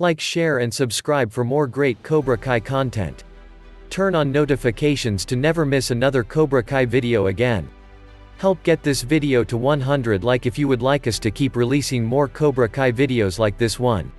Like, share and subscribe for more great Cobra Kai content. Turn on notifications to never miss another Cobra Kai video again. Help get this video to 100 likes if you would like us to keep releasing more Cobra Kai videos like this one.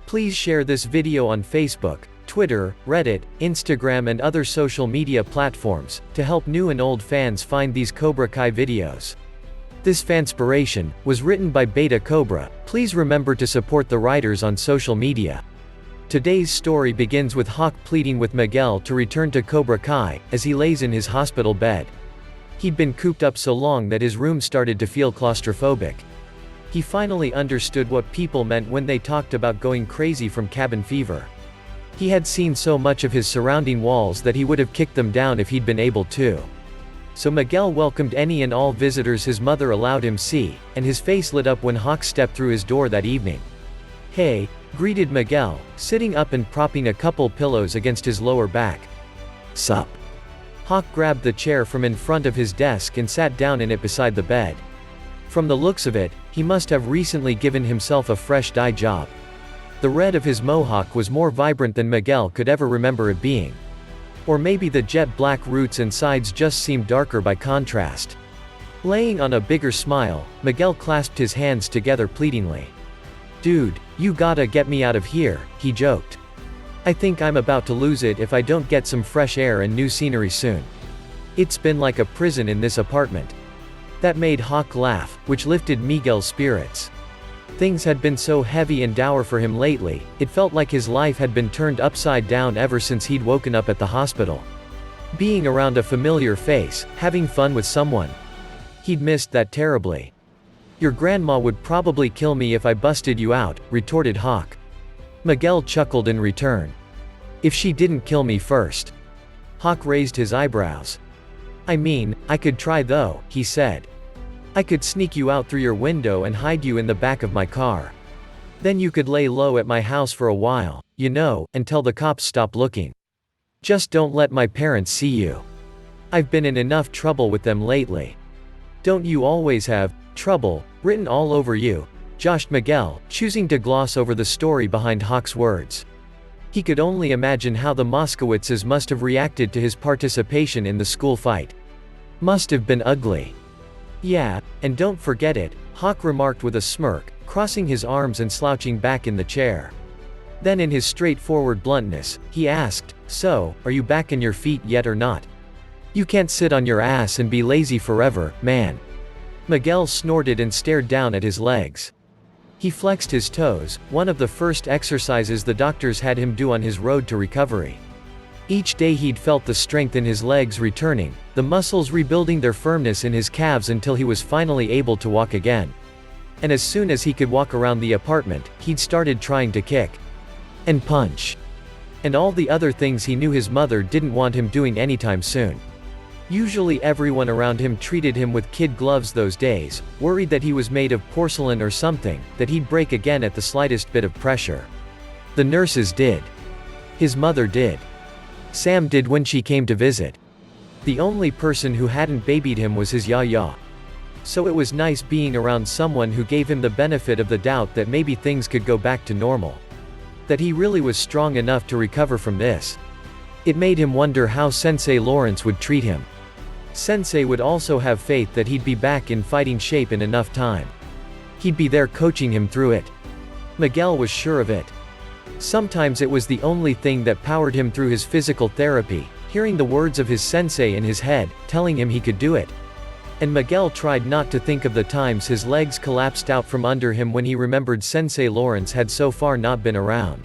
Please share this video on Facebook, Twitter, Reddit, Instagram and other social media platforms, to help new and old fans find these Cobra Kai videos. This fanspiration was written by Beta Cobra. Please remember to support the writers on social media. Today's story begins with Hawk pleading with Miguel to return to Cobra Kai, as he lays in his hospital bed. He'd been cooped up so long that his room started to feel claustrophobic. He finally understood what people meant when they talked about going crazy from cabin fever. He had seen so much of his surrounding walls that he would have kicked them down if he'd been able to. So Miguel welcomed any and all visitors his mother allowed him see, and his face lit up when Hawk stepped through his door that evening. "Hey," greeted Miguel, sitting up and propping a couple pillows against his lower back. "Sup?" Hawk grabbed the chair from in front of his desk and sat down in it beside the bed. From the looks of it, he must have recently given himself a fresh dye job. The red of his mohawk was more vibrant than Miguel could ever remember it being. Or maybe the jet black roots and sides just seemed darker by contrast. Laying on a bigger smile, Miguel clasped his hands together pleadingly. "Dude, you gotta get me out of here," he joked. "I think I'm about to lose it if I don't get some fresh air and new scenery soon. It's been like a prison in this apartment." That made Hawk laugh, which lifted Miguel's spirits. Things had been so heavy and dour for him lately, it felt like his life had been turned upside down ever since he'd woken up at the hospital. Being around a familiar face, having fun with someone. He'd missed that terribly. "Your grandma would probably kill me if I busted you out," retorted Hawk. Miguel chuckled in return. "If she didn't kill me first." Hawk raised his eyebrows. "I mean, I could try though," he said. "I could sneak you out through your window and hide you in the back of my car. Then you could lay low at my house for a while, you know, until the cops stop looking. Just don't let my parents see you. I've been in enough trouble with them lately." "Don't you always have trouble written all over you?" joshed Miguel, choosing to gloss over the story behind Hawk's words. He could only imagine how the Moskowitzes must have reacted to his participation in the school fight. Must have been ugly. "Yeah, and don't forget it," Hawk remarked with a smirk, crossing his arms and slouching back in the chair. Then in his straightforward bluntness, he asked, "So, are you back on your feet yet or not? You can't sit on your ass and be lazy forever, man." Miguel snorted and stared down at his legs. He flexed his toes, one of the first exercises the doctors had him do on his road to recovery. Each day he'd felt the strength in his legs returning, the muscles rebuilding their firmness in his calves until he was finally able to walk again. And as soon as he could walk around the apartment, he'd started trying to kick. And punch. And all the other things he knew his mother didn't want him doing anytime soon. Usually everyone around him treated him with kid gloves those days, worried that he was made of porcelain or something, that he'd break again at the slightest bit of pressure. The nurses did. His mother did. Sam did when she came to visit. The only person who hadn't babied him was his yaya. So it was nice being around someone who gave him the benefit of the doubt that maybe things could go back to normal. That he really was strong enough to recover from this. It made him wonder how Sensei Lawrence would treat him. Sensei would also have faith that he'd be back in fighting shape in enough time. He'd be there coaching him through it. Miguel was sure of it. Sometimes it was the only thing that powered him through his physical therapy, hearing the words of his sensei in his head, telling him he could do it. And Miguel tried not to think of the times his legs collapsed out from under him when he remembered Sensei Lawrence had so far not been around.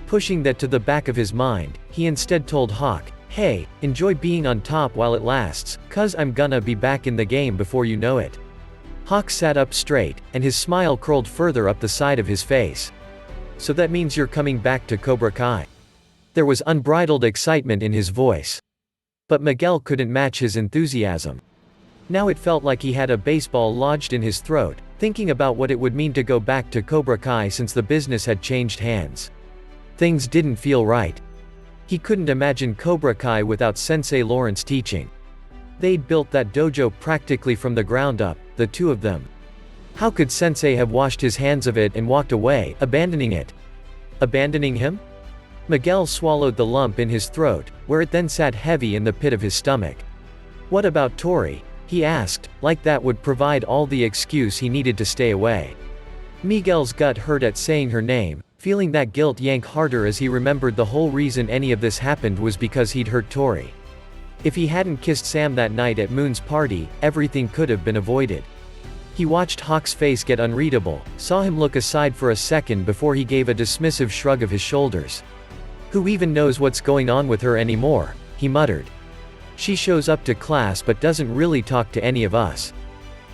Pushing that to the back of his mind, he instead told Hawk, "Hey, enjoy being on top while it lasts, 'cause I'm gonna be back in the game before you know it." Hawk sat up straight, and his smile curled further up the side of his face. "So that means you're coming back to Cobra Kai?" There was unbridled excitement in his voice. But Miguel couldn't match his enthusiasm. Now it felt like he had a baseball lodged in his throat, thinking about what it would mean to go back to Cobra Kai since the business had changed hands. Things didn't feel right. He couldn't imagine Cobra Kai without Sensei Lawrence teaching. They'd built that dojo practically from the ground up, the two of them. How could Sensei have washed his hands of it and walked away, abandoning it? Abandoning him? Miguel swallowed the lump in his throat, where it then sat heavy in the pit of his stomach. What about Tori? He asked, like that would provide all the excuse he needed to stay away. Miguel's gut hurt at saying her name, feeling that guilt yank harder as he remembered the whole reason any of this happened was because he'd hurt Tori. If he hadn't kissed Sam that night at Moon's party, everything could have been avoided. He watched Hawk's face get unreadable, saw him look aside for a second before he gave a dismissive shrug of his shoulders. Who even knows what's going on with her anymore, he muttered. She shows up to class but doesn't really talk to any of us.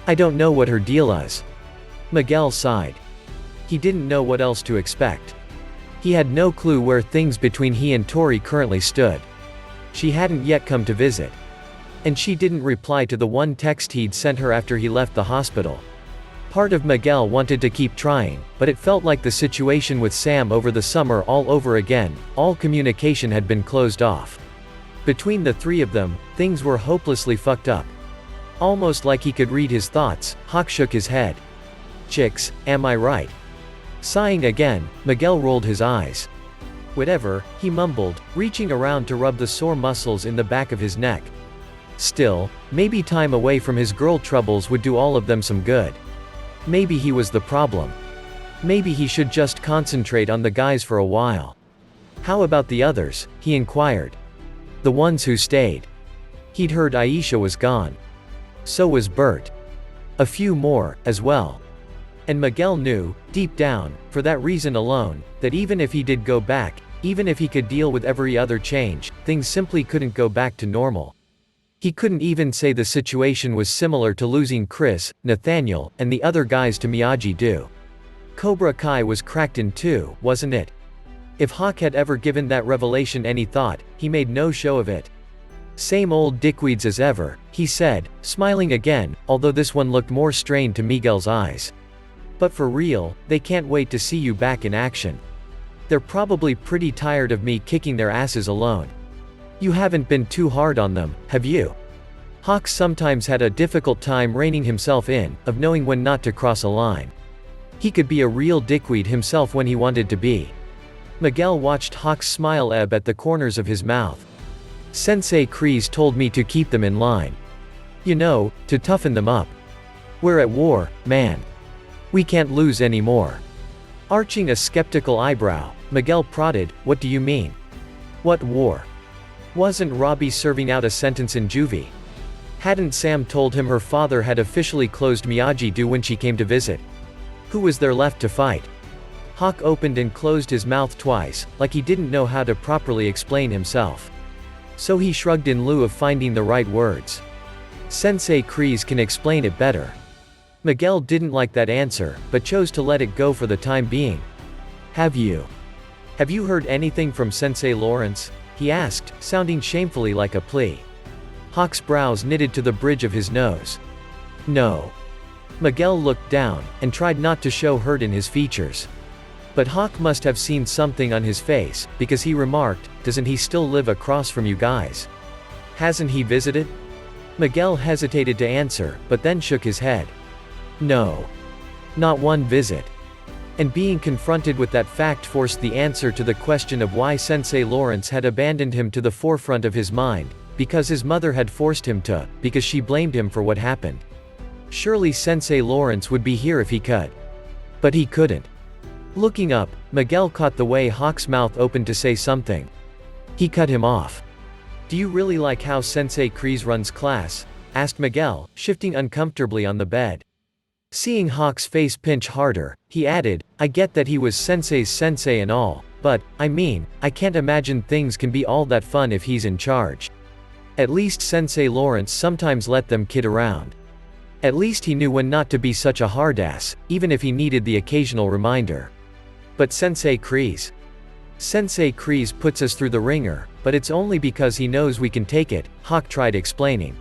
I don't know what her deal is. Miguel sighed. He didn't know what else to expect. He had no clue where things between he and Tori currently stood. She hadn't yet come to visit. And she didn't reply to the one text he'd sent her after he left the hospital. Part of Miguel wanted to keep trying, but it felt like the situation with Sam over the summer all over again. All communication had been closed off. Between the three of them, things were hopelessly fucked up. Almost like he could read his thoughts, Hawk shook his head. Chicks, am I right? Sighing again, Miguel rolled his eyes. Whatever, he mumbled, reaching around to rub the sore muscles in the back of his neck. Still, maybe time away from his girl troubles would do all of them some good. Maybe he was the problem. Maybe he should just concentrate on the guys for a while. How about the others, he inquired. The ones who stayed. He'd heard Aisha was gone. So was Bert. A few more, as well. And Miguel knew, deep down, for that reason alone, that even if he did go back, even if he could deal with every other change, things simply couldn't go back to normal. He couldn't even say the situation was similar to losing Chris, Nathaniel, and the other guys to Miyagi-Do. Cobra Kai was cracked in two, wasn't it? If Hawk had ever given that revelation any thought, he made no show of it. Same old dickweeds as ever, he said, smiling again, although this one looked more strained to Miguel's eyes. But for real, they can't wait to see you back in action. They're probably pretty tired of me kicking their asses alone. You haven't been too hard on them, have you? Hawk sometimes had a difficult time reining himself in, of knowing when not to cross a line. He could be a real dickweed himself when he wanted to be. Miguel watched Hawk's smile ebb at the corners of his mouth. Sensei Kreese told me to keep them in line. You know, to toughen them up. We're at war, man. We can't lose anymore. Arching a skeptical eyebrow, Miguel prodded, what do you mean? What war? Wasn't Robbie serving out a sentence in juvie? Hadn't Sam told him her father had officially closed Miyagi-Do when she came to visit? Who was there left to fight? Hawk opened and closed his mouth twice, like he didn't know how to properly explain himself. So he shrugged in lieu of finding the right words. Sensei Kreese can explain it better. Miguel didn't like that answer, but chose to let it go for the time being. Have you heard anything from Sensei Lawrence? He asked, sounding shamefully like a plea. Hawk's brows knitted to the bridge of his nose. No. Miguel looked down, and tried not to show hurt in his features. But Hawk must have seen something on his face, because he remarked, doesn't he still live across from you guys? Hasn't he visited? Miguel hesitated to answer, but then shook his head. No. Not one visit. And being confronted with that fact forced the answer to the question of why Sensei Lawrence had abandoned him to the forefront of his mind, because his mother had forced him to, because she blamed him for what happened. Surely Sensei Lawrence would be here if he could. But he couldn't. Looking up, Miguel caught the way Hawk's mouth opened to say something. He cut him off. Do you really like how Sensei Kreese runs class? Asked Miguel, shifting uncomfortably on the bed. Seeing Hawk's face pinch harder, he added, I get that he was Sensei's sensei and all, but, I mean, I can't imagine things can be all that fun if he's in charge. At least Sensei Lawrence sometimes let them kid around. At least he knew when not to be such a hardass, even if he needed the occasional reminder. But Sensei Kreese? Sensei Kreese puts us through the ringer, but it's only because he knows we can take it, Hawk tried explaining.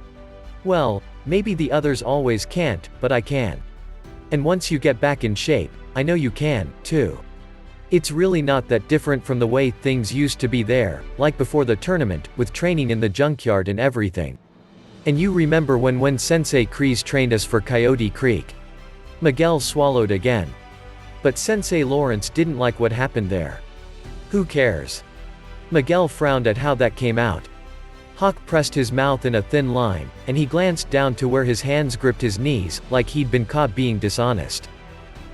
Well, maybe the others always can't, but I can. And once you get back in shape, I know you can, too. It's really not that different from the way things used to be there, like before the tournament, with training in the junkyard and everything. And you remember when Sensei Kreese trained us for Coyote Creek? Miguel swallowed again. But Sensei Lawrence didn't like what happened there. Who cares? Miguel frowned at how that came out. Hawk pressed his mouth in a thin line, and he glanced down to where his hands gripped his knees, like he'd been caught being dishonest.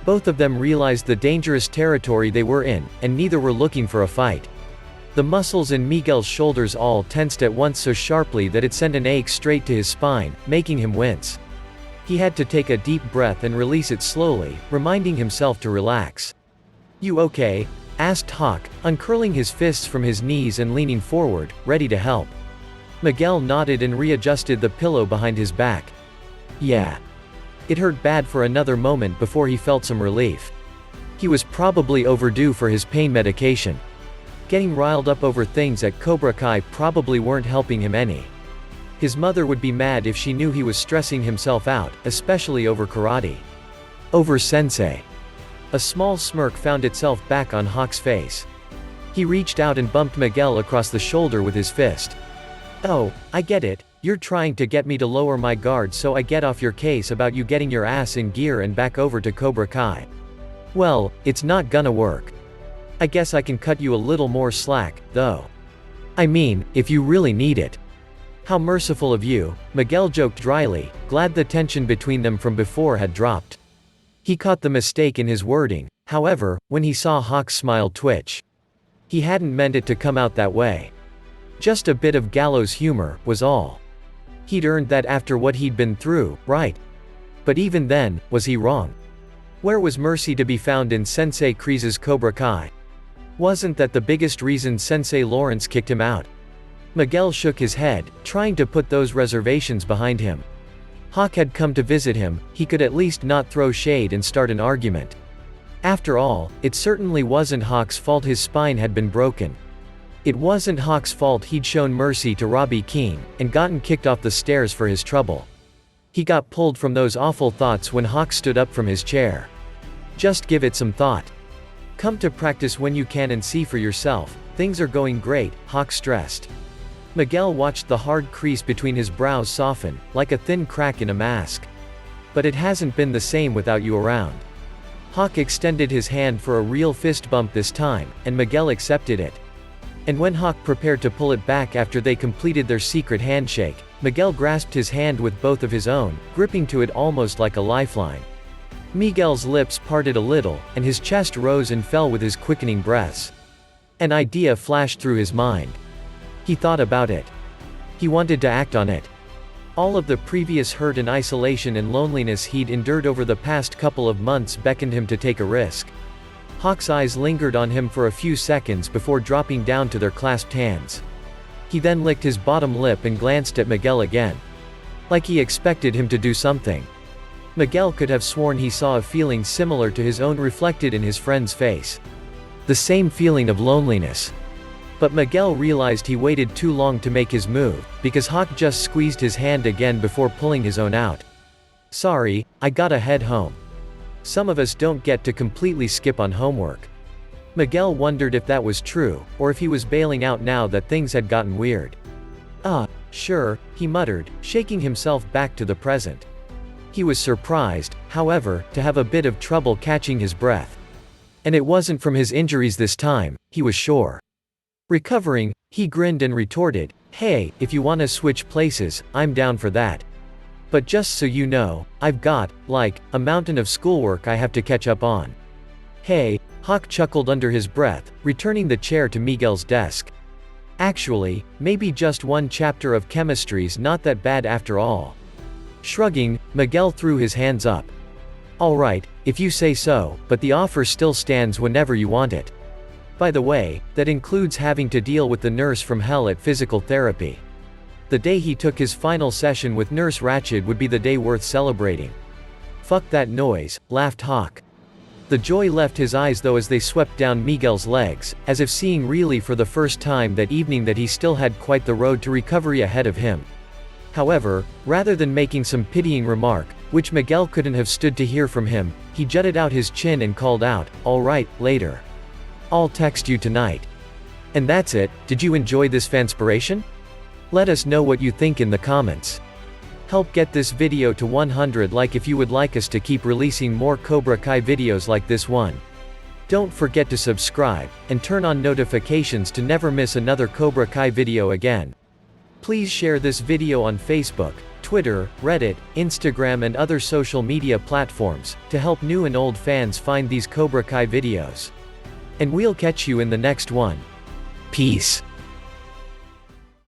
Both of them realized the dangerous territory they were in, and neither were looking for a fight. The muscles in Miguel's shoulders all tensed at once so sharply that it sent an ache straight to his spine, making him wince. He had to take a deep breath and release it slowly, reminding himself to relax. "You okay?" asked Hawk, uncurling his fists from his knees and leaning forward, ready to help. Miguel nodded and readjusted the pillow behind his back. "Yeah." It hurt bad for another moment before he felt some relief. He was probably overdue for his pain medication. Getting riled up over things at Cobra Kai probably weren't helping him any. His mother would be mad if she knew he was stressing himself out, especially over karate. Over sensei. A small smirk found itself back on Hawk's face. He reached out and bumped Miguel across the shoulder with his fist. "Oh, I get it. You're trying to get me to lower my guard so I get off your case about you getting your ass in gear and back over to Cobra Kai. Well, it's not gonna work. I guess I can cut you a little more slack, though. I mean, if you really need it." "How merciful of you," Miguel joked dryly, glad the tension between them from before had dropped. He caught the mistake in his wording, however, when he saw Hawk's smile twitch. He hadn't meant it to come out that way. Just a bit of gallows humor, was all. He'd earned that after what he'd been through, right? But even then, was he wrong? Where was mercy to be found in Sensei Kreese's Cobra Kai? Wasn't that the biggest reason Sensei Lawrence kicked him out? Miguel shook his head, trying to put those reservations behind him. Hawk had come to visit him, he could at least not throw shade and start an argument. After all, it certainly wasn't Hawk's fault his spine had been broken. It wasn't Hawk's fault he'd shown mercy to Robbie Keane, and gotten kicked off the stairs for his trouble. He got pulled from those awful thoughts when Hawk stood up from his chair. Just give it some thought. Come to practice when you can and see for yourself. Things are going great, Hawk stressed. Miguel watched the hard crease between his brows soften, like a thin crack in a mask. But it hasn't been the same without you around. Hawk extended his hand for a real fist bump this time, and Miguel accepted it. And when Hawk prepared to pull it back after they completed their secret handshake, Miguel grasped his hand with both of his own, gripping to it almost like a lifeline. Miguel's lips parted a little, and his chest rose and fell with his quickening breaths. An idea flashed through his mind. He thought about it. He wanted to act on it. All of the previous hurt and isolation and loneliness he'd endured over the past couple of months beckoned him to take a risk. Hawk's eyes lingered on him for a few seconds before dropping down to their clasped hands. He then licked his bottom lip and glanced at Miguel again. Like he expected him to do something. Miguel could have sworn he saw a feeling similar to his own reflected in his friend's face. The same feeling of loneliness. But Miguel realized he waited too long to make his move, because Hawk just squeezed his hand again before pulling his own out. "Sorry, I gotta head home. Some of us don't get to completely skip on homework." Miguel wondered if that was true, or if he was bailing out now that things had gotten weird. Sure, he muttered, shaking himself back to the present. He was surprised, however, to have a bit of trouble catching his breath. And it wasn't from his injuries this time, he was sure. Recovering, he grinned and retorted, "Hey, if you wanna switch places, I'm down for that. But just so you know, I've got, like, a mountain of schoolwork I have to catch up on." "Hey," Hawk chuckled under his breath, returning the chair to Miguel's desk. "Actually, maybe just one chapter of chemistry's not that bad after all." Shrugging, Miguel threw his hands up. "All right, if you say so, but the offer still stands whenever you want it. By the way, that includes having to deal with the nurse from hell at physical therapy. The day he took his final session with Nurse Ratched would be the day worth celebrating." "Fuck that noise," laughed Hawk. The joy left his eyes though as they swept down Miguel's legs, as if seeing really for the first time that evening that he still had quite the road to recovery ahead of him. However, rather than making some pitying remark, which Miguel couldn't have stood to hear from him, he jutted out his chin and called out, "All right, later. I'll text you tonight." And that's it. Did you enjoy this fanspiration? Let us know what you think in the comments. Help get this video to 100 likes if you would like us to keep releasing more Cobra Kai videos like this one. Don't forget to subscribe, and turn on notifications to never miss another Cobra Kai video again. Please share this video on Facebook, Twitter, Reddit, Instagram and other social media platforms, to help new and old fans find these Cobra Kai videos. And we'll catch you in the next one. Peace.